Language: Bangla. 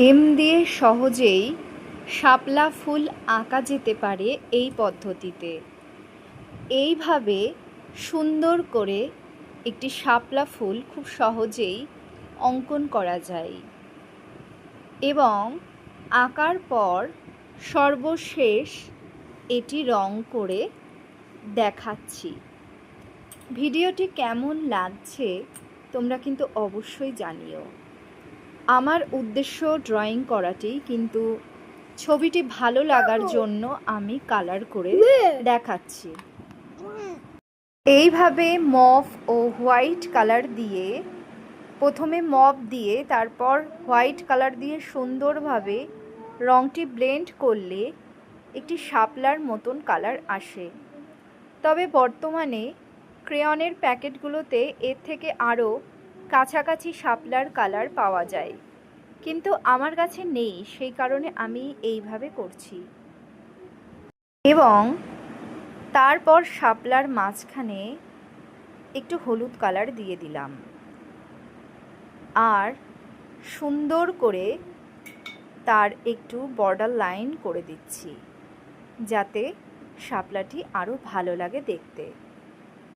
এম দিয়ে সহজেই শাপলা ফুল আঁকা যেতে পারে এই পদ্ধতিতে। এইভাবে সুন্দর করে একটি শাপলা ফুল খুব সহজেই অঙ্কন করা যায় এবং আঁকার পর সর্বশেষ এটি রং করে দেখাচ্ছি। ভিডিওটি কেমন লাগছে তোমরা কিন্তু অবশ্যই জানিও। আমার উদ্দেশ্য ড্রয়িং করাটি, কিন্তু ছবিটি ভালো লাগার জন্য আমি কালার করে দেখাচ্ছি। এইভাবে মভ ও হোয়াইট কালার দিয়ে, প্রথমে মভ দিয়ে তারপর হোয়াইট কালার দিয়ে সুন্দরভাবে রঙটি ব্লেন্ড করলে একটি শাপলার মতন কালার আসে। তবে বর্তমানে ক্রেয়নের প্যাকেটগুলোতে এর থেকে আরও কাছাকাছি শাপলার কালার পাওয়া যায়, কিন্তু আমার কাছে নেই, সেই কারণে আমি এইভাবে করছি। এবং তারপর শাপলার মাঝখানে একটু হলুদ কালার দিয়ে দিলাম আর সুন্দর করে তার একটু বর্ডার লাইন করে দিচ্ছি, যাতে শাপলাটি আরও ভালো লাগে দেখতে।